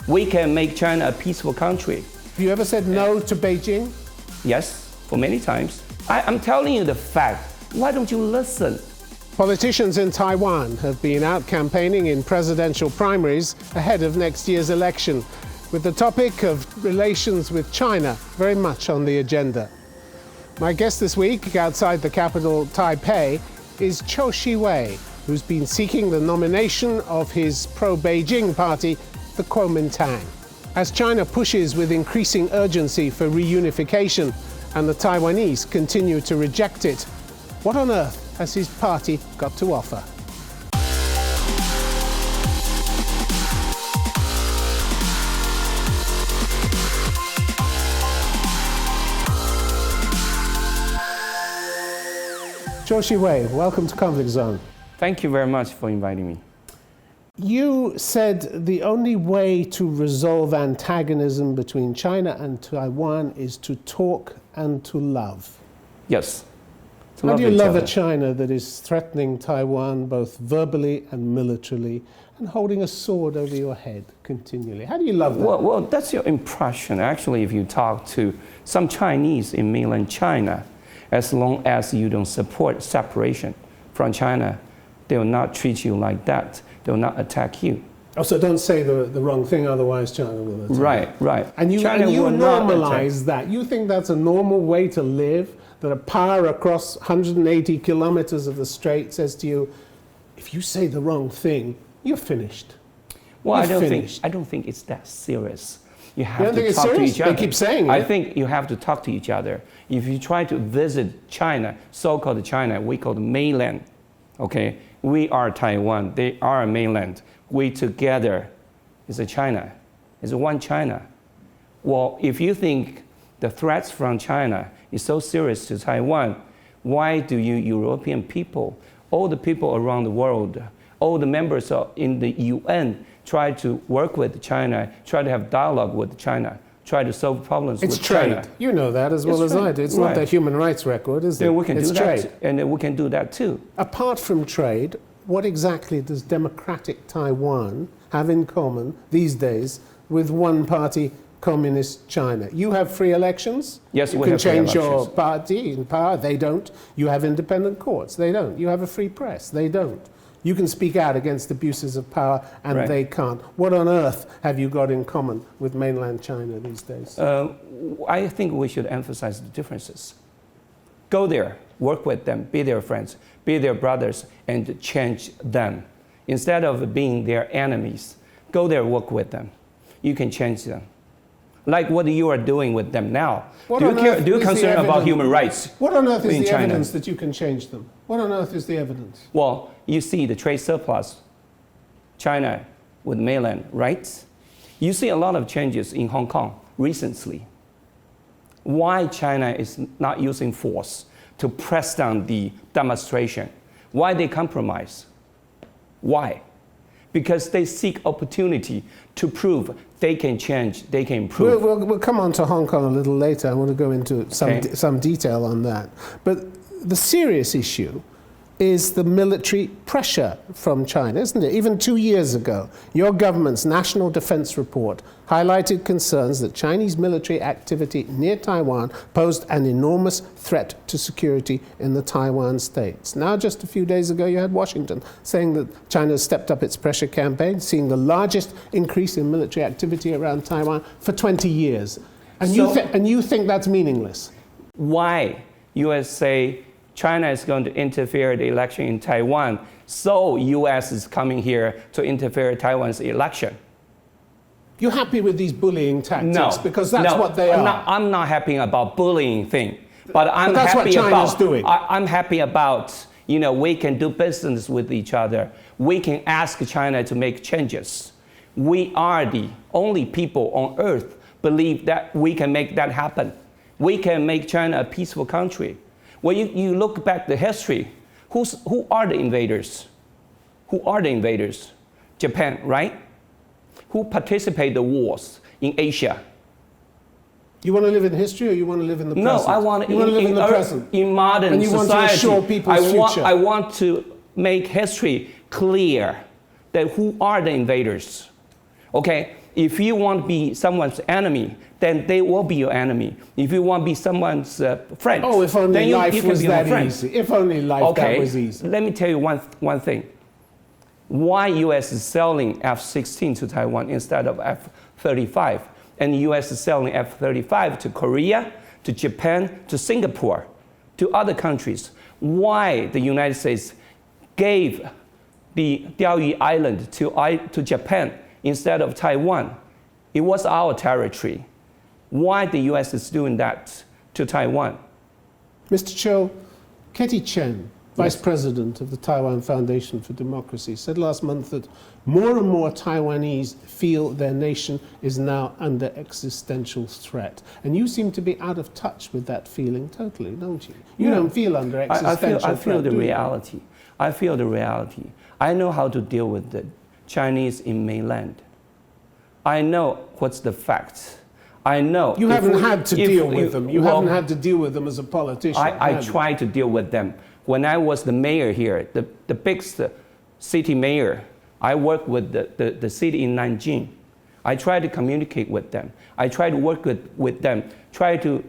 We can make China a peaceful country. Have you ever said no to Beijing? Yes, for many times. I'm telling you the fact. Why don't you listen? Politicians in Taiwan have been out campaigning in presidential primaries ahead of next year's election, with the topic of relations with China very much on the agenda. My guest this week, outside the capital Taipei, is Chou Hsi-wei, who's been seeking the nomination of his pro-Beijing party, the Kuomintang. As China pushes with increasing urgency for reunification and the Taiwanese continue to reject it, what on earth has his party got to offer? Chou Hsi-wei, welcome to Conflict Zone. Thank you very much for inviting me. You said the only way to resolve antagonism between China and Taiwan is to talk and to love. Yes. How do you love a China that is threatening Taiwan both verbally and militarily and holding a sword over your head continually? How do you love that? Well, that's your impression. Actually, if you talk to some Chinese in mainland China, as long as you don't support separation from China, they will not treat you like that. They will not attack you. Oh, so don't say the wrong thing, otherwise China will attack. Right. And you normalize that. You think that's a normal way to live? That a power across 180 kilometers of the strait says to you, if you say the wrong thing, you're finished. Well, I don't think it's that serious. You have to talk to each other. They keep saying it. I think you have to talk to each other. If you try to visit China, so-called China, we call it mainland. Okay, we are Taiwan. They are mainland. We together is a China. It's one China. Well, if you think the threats from China is so serious to Taiwan, why do you European people, all the people around the world, all the members in the UN try to work with China, try to have dialogue with China, try to solve problems with China? It's trade. You know that as well as I do. It's not their human rights record, is it? Yeah, we can do that, and we can do that too. Apart from trade, what exactly does democratic Taiwan have in common these days with one-party communist China? You have free elections. Yes, you can change your party in power. They don't. You have independent courts. They don't. You have a free press. They don't. You can speak out against abuses of power, and they can't. What on earth have you got in common with mainland China these days? I think we should emphasize the differences. Go there, work with them, be their friends, be their brothers, and change them. Instead of being their enemies, go there, work with them. You can change them. Like what you are doing with them now. Do you concern about human rights? What on earth is the evidence that you can change them? What on earth is the evidence? Well, you see the trade surplus, China with mainland, right? You see a lot of changes in Hong Kong recently. Why China is not using force to press down the demonstration? Why they compromise? Why? Because they seek opportunity to prove they can change, they can improve. We'll come on to Hong Kong a little later. I want to go into some detail on that. But the serious issue is the military pressure from China, isn't it? Even 2 years ago, your government's National Defense Report highlighted concerns that Chinese military activity near Taiwan posed an enormous threat to security in the Taiwan states. Now, just a few days ago, you had Washington saying that China stepped up its pressure campaign, seeing the largest increase in military activity around Taiwan for 20 years. And you think that's meaningless? Why U.S. say China is going to interfere in the election in Taiwan, so U.S. is coming here to interfere in Taiwan's election? You're happy with these bullying tactics because that's what they are. I'm not happy about bullying thing, but that's what China's doing. I'm happy about, we can do business with each other. We can ask China to make changes. We are the only people on earth believe that we can make that happen. We can make China a peaceful country. When you look back the history, who are the invaders? Who are the invaders? Japan, right? Who participate in the wars in Asia? You want to live in history or you want to live in the present? No, I want to live in the present. In modern and you society, want to assure people's future. I want to make history clear that who are the invaders. Okay, If you want to be someone's enemy, then they will be your enemy. If you want to be someone's friend, Oh, if only then life you can was be that my friend. easy. If only life that was easy. Let me tell you one thing. Why U.S. is selling F-16 to Taiwan instead of F-35, and U.S. is selling F-35 to Korea, to Japan, to Singapore, to other countries? Why the United States gave the Diaoyu Island to Japan instead of Taiwan? It was our territory. Why the U.S. is doing that to Taiwan? Mr. Chou, Katie Chen, Vice President of the Taiwan Foundation for Democracy, said last month that more and more Taiwanese feel their nation is now under existential threat. And you seem to be out of touch with that feeling totally, don't you? You don't feel under existential threat. I feel the reality. I feel the reality. I know how to deal with the Chinese in mainland. I know what's the facts. I know. You haven't had to deal with them. You haven't had to deal with them as a politician. I try to deal with them. When I was the mayor here, the biggest city mayor, I worked with the city in Nanjing. I try to communicate with them. I try to work with them, try to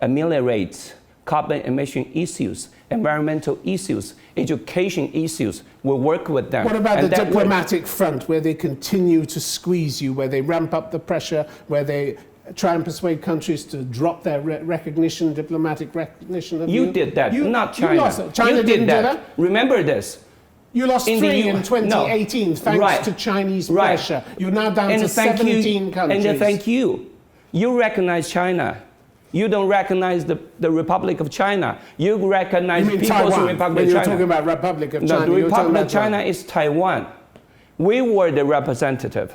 ameliorate carbon emission issues, environmental issues, education issues. We work with them. What about the diplomatic front, where they continue to squeeze you, where they ramp up the pressure, where they try and persuade countries to drop their recognition, diplomatic recognition of you? You did that, not China. You lost it. China didn't do that? Remember this. You lost 3 in 2018 thanks to Chinese pressure. You're now down to 17 countries. And thank you. You recognize China. You don't recognize the Republic of China. You recognize you mean People's Taiwan, Republic when of you're China. talking about Republic of China. No, the Republic of China is Taiwan. We were the representative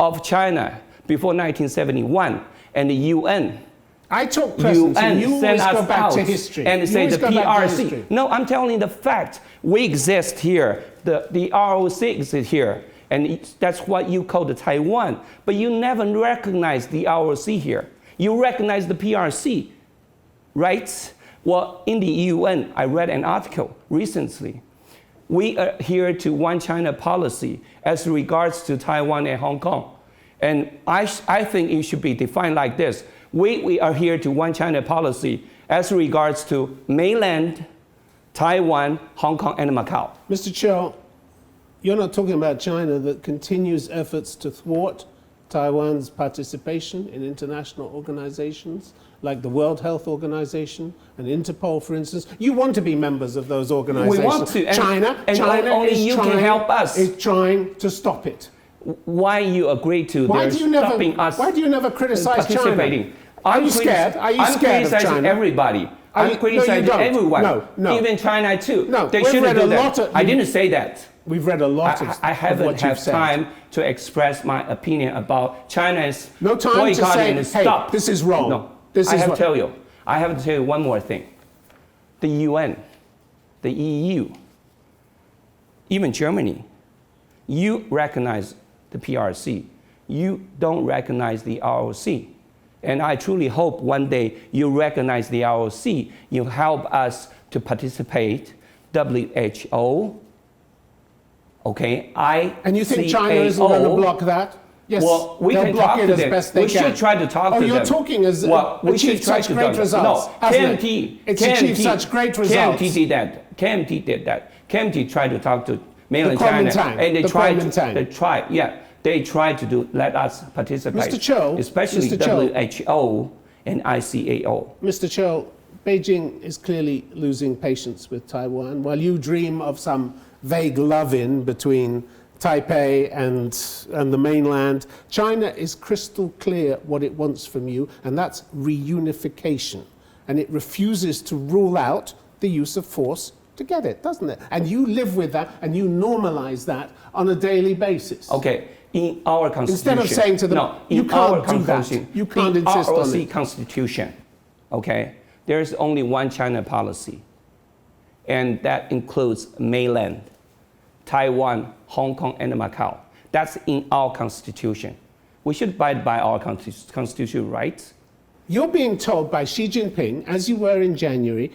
of China before 1971, and the UN. I talk presidency. You always go back to history. And say the PRC. No, I'm telling you the fact. We exist here. The ROC exists here. And that's what you call the Taiwan. But you never recognize the ROC here. You recognize the PRC, right? Well, in the UN, I read an article recently. We adhere to one China policy as regards to Taiwan and Hong Kong. And I think it should be defined like this. We adhere to one China policy as regards to mainland, Taiwan, Hong Kong, and Macau. Mr. Chou, you're not talking about China that continues efforts to thwart Taiwan's participation in international organizations like the World Health Organization and Interpol, for instance. You want to be members of those organizations. We want to. China only you can help us. Is trying to stop it. Why you agree to stopping us? Why do you never criticize China? Are you scared? Are you scared of China? Everybody. I'm criticizing everyone. No. Even China too. No, they shouldn't do that. I didn't say that. We've read a lot of I haven't had time to express my opinion about China's boycotting and stop. This is wrong. No, I have to tell you one more thing. The UN, the EU, even Germany, you recognize the PRC. You don't recognize the ROC. And I truly hope one day you recognize the ROC. You help us to participate, WHO, okay, And you think China isn't going to block that? Yes, well, we can talk to them. We should try to talk to them. Oh, you're talking as achieved such great results. No, KMT. It's achieved such great results. KMT did that. KMT did that. KMT tried to talk to mainland China. And they tried to let us participate. Mr. Chou, especially WHO and ICAO. Mr. Chou, Beijing is clearly losing patience with Taiwan. While you dream of some vague love-in between Taipei and the mainland, China is crystal clear what it wants from you, and that's reunification. And it refuses to rule out the use of force to get it, doesn't it? And you live with that, and you normalize that on a daily basis. Okay, in our constitution. Instead of saying to them, you can't do that. You can't insist on it. In ROC constitution, okay, there's only one China policy, and that includes mainland, Taiwan, Hong Kong, and Macau. That's in our constitution. We should abide by our constitutional rights. You're being told by Xi Jinping, as you were in January,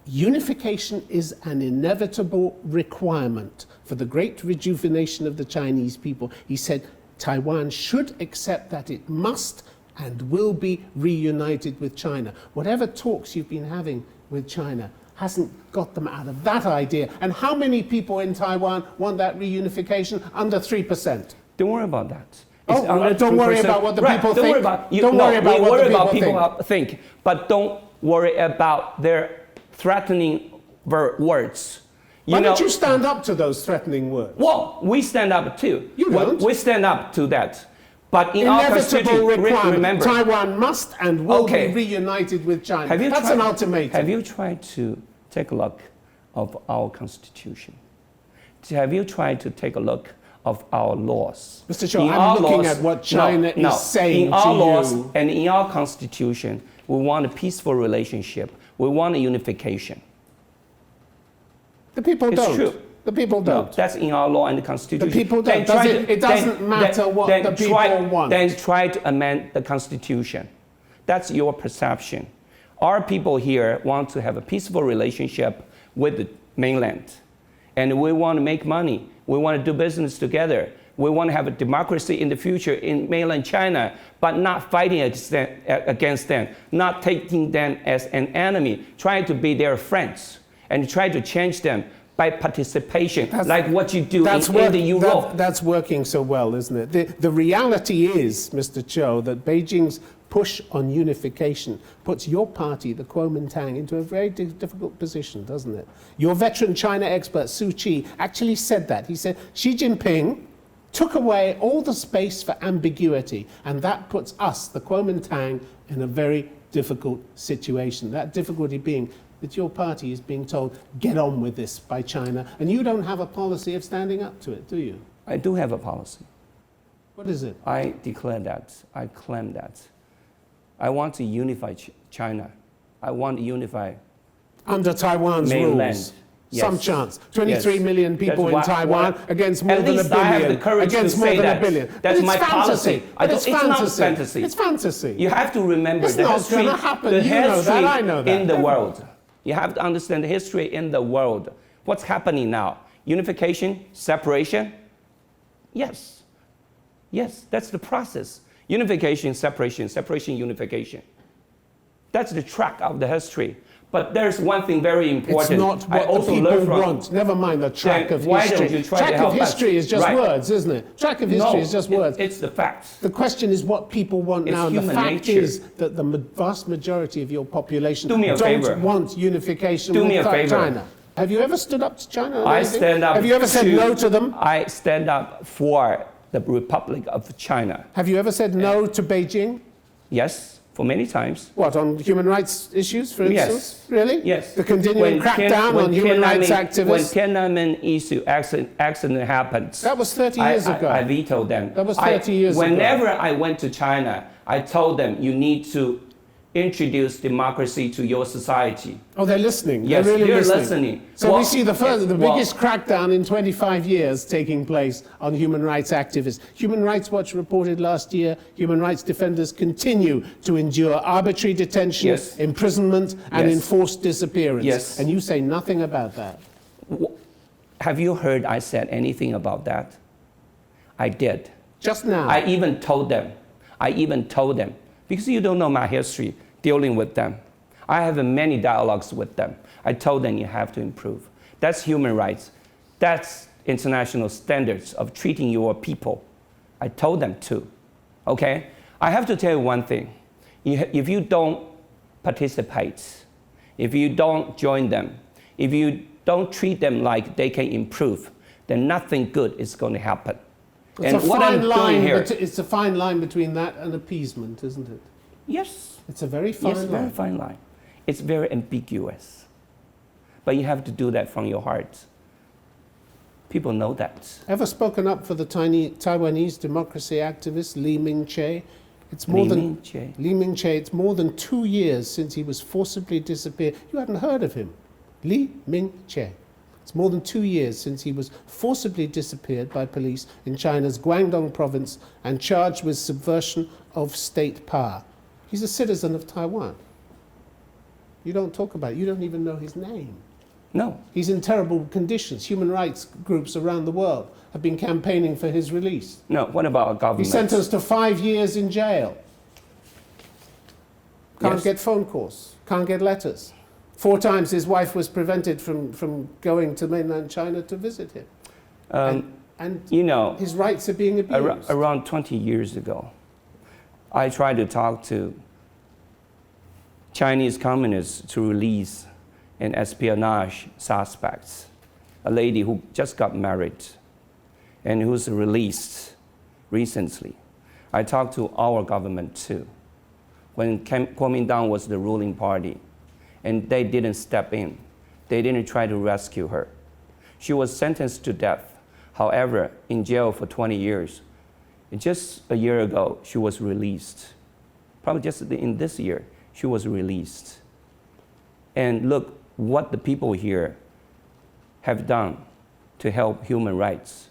unification is an inevitable requirement for the great rejuvenation of the Chinese people. He said, Taiwan should accept that it must and will be reunited with China. Whatever talks you've been having with China hasn't got them out of that idea. And how many people in Taiwan want that reunification? Under 3%. Don't worry about that. Don't worry about what the people think. Don't worry about what people think. But don't worry about their threatening words. Why don't you stand up to those threatening words? Well, we stand up too. You don't. We stand up to that. But in our constitution, remember, Taiwan must and will be reunited with China. That's an ultimatum. Have you tried to take a look of our constitution? Have you tried to take a look of our laws? Mr. Chou, I'm looking at what China is saying in our to laws you. And in our constitution, we want a peaceful relationship. We want a unification. The people don't. It's true. The people don't. No, that's in our law and the constitution. The people don't. It doesn't matter what the people want. Then try to amend the constitution. That's your perception. Our people here want to have a peaceful relationship with the mainland. And we want to make money. We want to do business together. We want to have a democracy in the future in mainland China, but not fighting against them, not taking them as an enemy, trying to be their friends and try to change them by participation, like what you do in the Europe. That's working so well, isn't it? The reality is, Mr. Chou, that Beijing's push on unification puts your party, the Kuomintang, into a very difficult position, doesn't it? Your veteran China expert, Chou Hsi, actually said that. He said, Xi Jinping took away all the space for ambiguity, and that puts us, the Kuomintang, in a very difficult situation. That difficulty being that your party is being told, get on with this by China, and you don't have a policy of standing up to it, do you? I do have a policy. What is it? I declare that. I claim that. I want to unify China. I want to unify under Taiwan's mainland. Rules. Yes. Some chance. 23 million people in Taiwan against more than a billion. I have the courage to say that. That's my policy. It's not fantasy. It's fantasy. You have to remember the history, in the world. You have to understand the history in the world. What's happening now? Unification, separation? Yes. Yes, that's the process. Unification, separation, separation, unification. That's the track of the history. But there's one thing very important. It's not what the people want. Never mind the track of history. Why don't you try to help us? Track of history is just words, isn't it? Track of history is just words. It's the facts. The question is what people want now. The fact is that the vast majority of your population don't want unification with China. Have you ever stood up to China? I stand up. Have you ever said no to them? I stand up for the Republic of China. Have you ever said no to Beijing? Yes. For many times. What, on human rights issues, for instance? Yes. Really? Yes. The continuing crackdown on human rights activists? When Tiananmen issue accident happened. That was 30 years ago. I vetoed them. That was 30 years ago. Whenever I went to China, I told them, you need to introduce democracy to your society. Oh, they're listening. Yes, they're really listening. So we see the biggest crackdown in 25 years taking place on human rights activists. Human Rights Watch reported last year, human rights defenders continue to endure arbitrary detention, imprisonment, and enforced disappearance. Yes. And you say nothing about that. Have you heard I said anything about that? I did. Just now. I even told them. Because you don't know my history dealing with them. I have many dialogues with them. I told them you have to improve. That's human rights. That's international standards of treating your people. I told them to. Okay? I have to tell you one thing. If you don't participate, if you don't join them, if you don't treat them like they can improve, then nothing good is going to happen. It's a fine line between that and appeasement, isn't it? Yes. It's a very fine line. Yes, very fine line. It's very ambiguous. But you have to do that from your heart. People know that. Ever spoken up for the Taiwanese democracy activist Li Ming-che? It's more than 2 years since he was forcibly disappeared. You hadn't heard of him. Li Ming-che. It's more than 2 years since he was forcibly disappeared by police in China's Guangdong province and charged with subversion of state power. He's a citizen of Taiwan. You don't talk about it. You don't even know his name. No. He's in terrible conditions. Human rights groups around the world have been campaigning for his release. No. What about our government? He's sentenced to 5 years in jail. Can't Yes. get phone calls, can't get letters. 4 times his wife was prevented from going to mainland China to visit him. And You know, his rights are being abused. around 20 years ago, I tried to talk to Chinese communists to release an espionage suspect, a lady who just got married and who's released recently. I talked to our government too, when Kuomintang was the ruling party, and they didn't step in. They didn't try to rescue her. She was sentenced to death. However, in jail for 20 years. And just a year ago, she was released. Probably just in this year, she was released. And look what the people here have done to help human rights.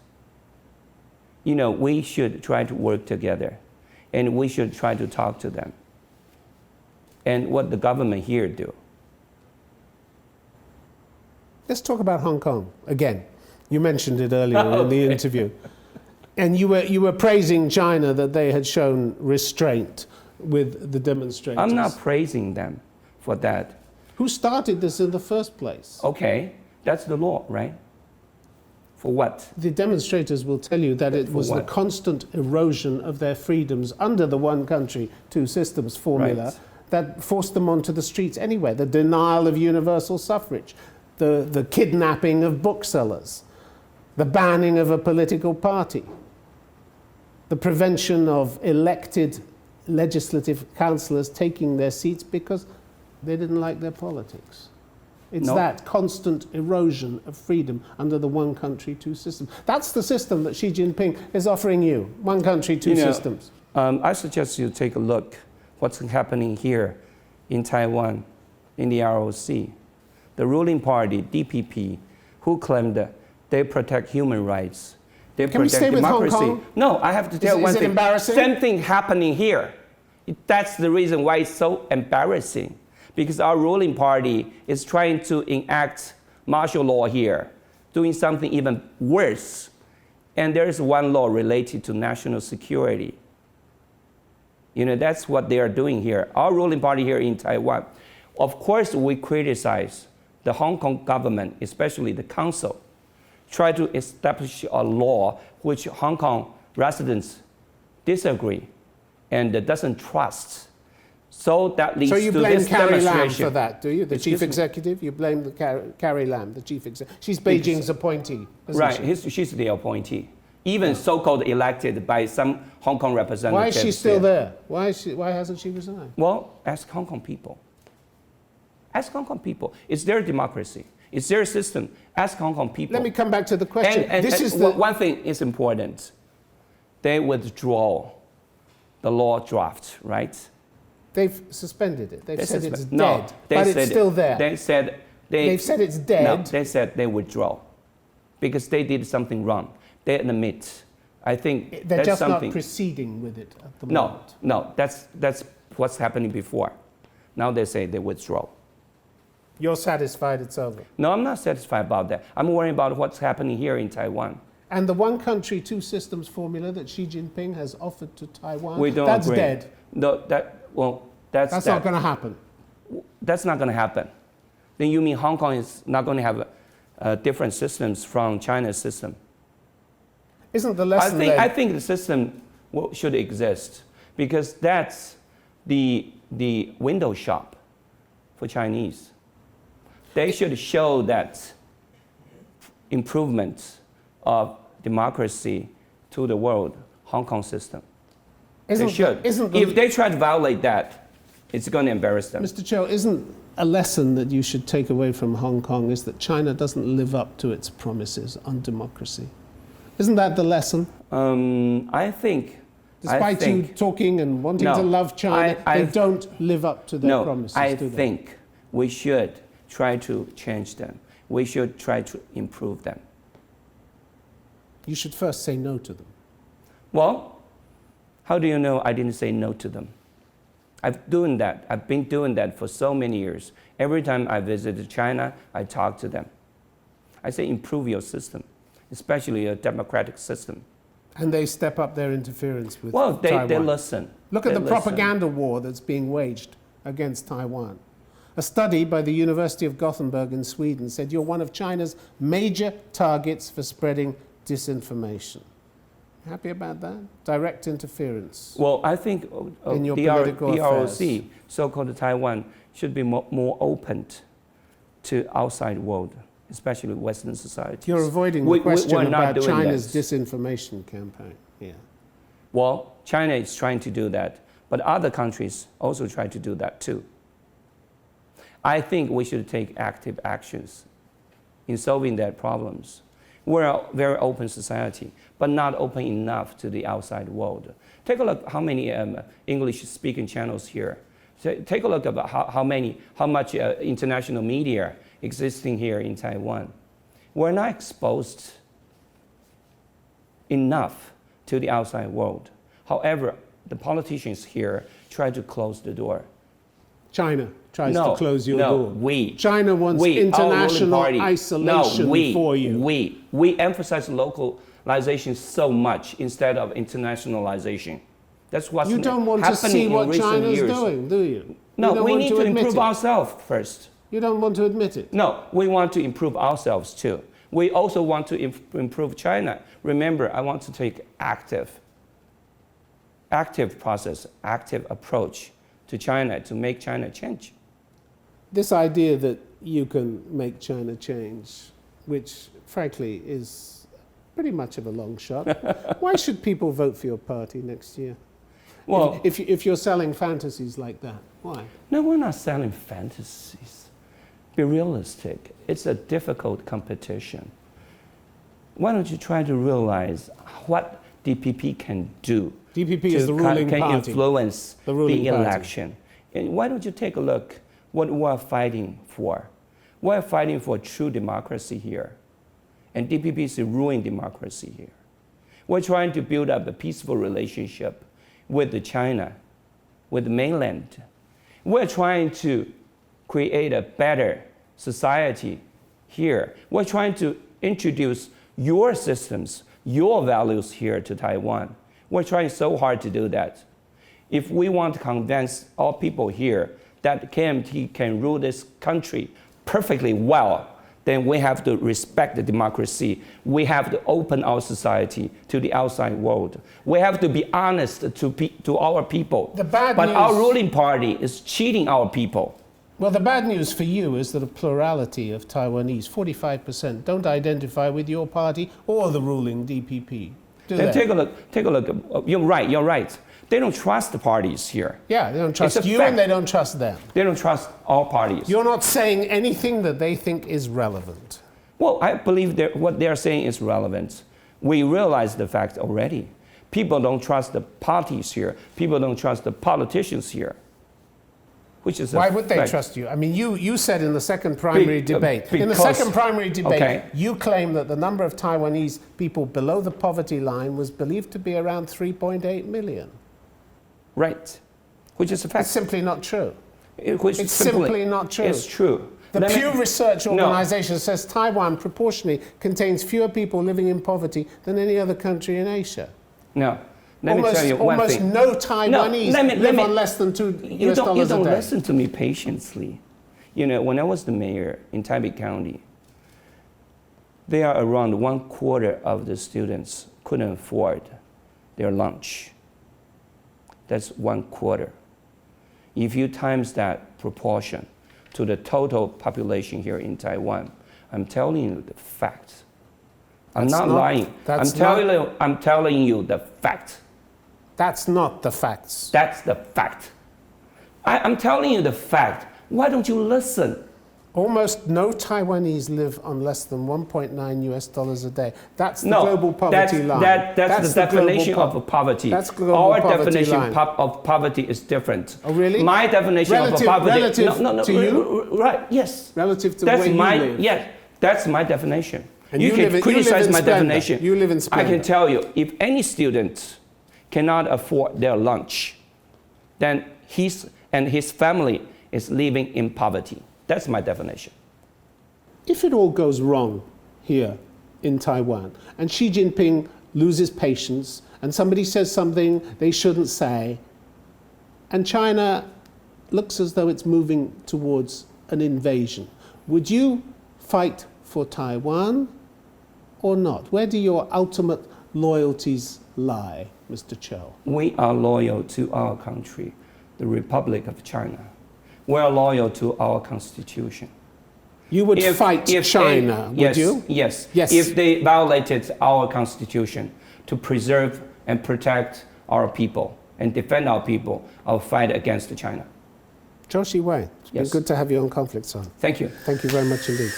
You know, we should try to work together, and we should try to talk to them. And what the government here do. Let's talk about Hong Kong again. You mentioned it earlier in the interview. And you were praising China that they had shown restraint with the demonstrators. I'm not praising them for that. Who started this in the first place? Okay, that's the law, right? For what? The demonstrators will tell you that it was the constant erosion of their freedoms under the one country, two systems formula that forced them onto the streets anyway. The denial of universal suffrage, the kidnapping of booksellers, the banning of a political party, the prevention of elected legislative councillors taking their seats because they didn't like their politics. It's that constant erosion of freedom under the one country, two systems. That's the system that Xi Jinping is offering you, one country, two systems. I suggest you take a look what's happening here in Taiwan, in the ROC. The ruling party, DPP, who claimed that they protect human rights. They Can we stay democracy. with Hong Kong? No, I have to tell one Is thing. it embarrassing? Same thing happening here. That's the reason why it's so embarrassing. Because our ruling party is trying to enact martial law here, doing something even worse. And there is one law related to national security. You know, that's what they are doing here. Our ruling party here in Taiwan. Of course, we criticize the Hong Kong government, especially the council, try to establish a law which Hong Kong residents disagree and doesn't trust. So that leads to this demonstration. So you blame Carrie Lam for that, do you? The chief executive? You blame Carrie Lam, the chief executive. She's Beijing's appointee, isn't she? She's the appointee. Even so-called elected by some Hong Kong representatives. Why is she still there? Why hasn't she resigned? Well, ask Hong Kong people. Ask Hong Kong people. It's their democracy. It's their system. Ask Hong Kong people. Let me come back to the question. One thing is important. They withdraw the law draft, right? They've suspended it. They've said it's no, dead, but it's still there. They've said it's dead. No, they said they withdraw because they did something wrong. They admit. I think they're that's just something. not proceeding with it at the moment. No, that's what's happening before. Now they say they withdraw. You're satisfied it's over? No, I'm not satisfied about that. I'm worried about what's happening here in Taiwan. And the one country, two systems formula that Xi Jinping has offered to Taiwan, we don't that's agree. dead. No, that's not going to happen. That's not going to happen. Then you mean Hong Kong is not going to have different systems from China's system? Isn't the lesson I think the system should exist because that's the window shop for Chinese. They should show that improvement of democracy to the world, Hong Kong system. They should. If they try to violate that, it's going to embarrass them. Mr. Chou, isn't a lesson that you should take away from Hong Kong is that China doesn't live up to its promises on democracy? Isn't that the lesson? I think... Despite you talking and wanting to love China, they don't live up to their promises, do they? I think we should try to change them. We should try to improve them. You should first say no to them. Well, how do you know I didn't say no to them? I've been doing that for so many years. Every time I visited China, I talked to them. I say improve your system, especially a democratic system. And they step up their interference with Well, Taiwan. they listen. Look at the propaganda war that's being waged against Taiwan. A study by the University of Gothenburg in Sweden said you're one of China's major targets for spreading disinformation. Happy about that? Direct interference. Well, I think in your political affairs. DROC, so-called Taiwan, should be more open to outside world, especially Western societies. You're avoiding the question about China's that. disinformation campaign. Yeah. Well, China is trying to do that, but other countries also try to do that too. I think we should take active actions in solving their problems. We're a very open society, but not open enough to the outside world. Take a look how many English-speaking channels here. Take a look about how much international media existing here in Taiwan. We're not exposed enough to the outside world. However, the politicians here try to close the door. China tries to close your door. We. China wants international isolation for you. We emphasize localization so much instead of internationalization. That's what's you don't want to see what China's doing, do you? No, we need to improve ourselves first. You don't want to admit it? No, we want to improve ourselves too. We also want to improve China. Remember, I want to take active process, active approach to China to make China change. This idea that you can make China change, which frankly is pretty much of a long shot. Why should people vote for your party next year? Well, if you're selling fantasies like that, why? No, we're not selling fantasies. Be realistic. It's a difficult competition. Why don't you try to realize what DPP can do? DPP is the ruling party. Can influence the election. And why don't you take a look what we're fighting for? We're fighting for true democracy here. And DPP is ruining democracy here. We're trying to build up a peaceful relationship with China, with the mainland. We're trying to create a better society here. We're trying to introduce your systems, your values here to Taiwan. We're trying so hard to do that. If we want to convince all people here that KMT can rule this country perfectly well, then we have to respect the democracy. We have to open our society to the outside world. We have to be honest to our people. But our ruling party is cheating our people. Well, the bad news for you is that a plurality of Taiwanese, 45%, don't identify with your party or the ruling DPP. Then take a look. You're right. They don't trust the parties here. Yeah, they don't trust you and they don't trust them. They don't trust all parties. You're not saying anything that they think is relevant. Well, I believe what they're saying is relevant. We realize the fact already. People don't trust the parties here. People don't trust the politicians here. Which is Why would they trust you? I mean, you said in the second primary debate, you claim that the number of Taiwanese people below the poverty line was believed to be around 3.8 million. Right, which is a fact. It's simply not true. It's simply not true. It's true. The Pew Research Organization says Taiwan proportionally contains fewer people living in poverty than any other country in Asia. No. Let me tell you one thing. Almost no Taiwanese live on less than $2 a day. You don't listen to me patiently. You know, when I was the mayor in Taipei County, there are around 1/4 of the students couldn't afford their lunch. That's 1/4. If you times that proportion to the total population here in Taiwan, I'm telling you the facts. I'm not lying. I'm telling you the fact. That's not the facts. That's the fact. I'm telling you the fact. Why don't you listen? Almost no Taiwanese live on less than $1.9 a day. That's the global poverty line. That's the definition of poverty. That's global Our poverty definition line. of poverty is different. Oh, really? My definition of poverty. Relative to you? Right, yes. Relative to where you live? Yes, that's my definition. And you can criticize my definition. You live in splendor. I can tell you, if any student cannot afford their lunch, then his family is living in poverty. That's my definition. If it all goes wrong here in Taiwan, and Xi Jinping loses patience, and somebody says something they shouldn't say, and China looks as though it's moving towards an invasion. Would you fight for Taiwan or not? Where do your ultimate loyalties lie, Mr. Chou? We are loyal to our country, the Republic of China. We are loyal to our constitution. You would fight China, would you? Yes. Yes. If they violated our constitution to preserve and protect our people and defend our people, I'll fight against China. Chou Hsi-wei, it's been good to have you on Conflict Zone. Thank you. Thank you very much indeed.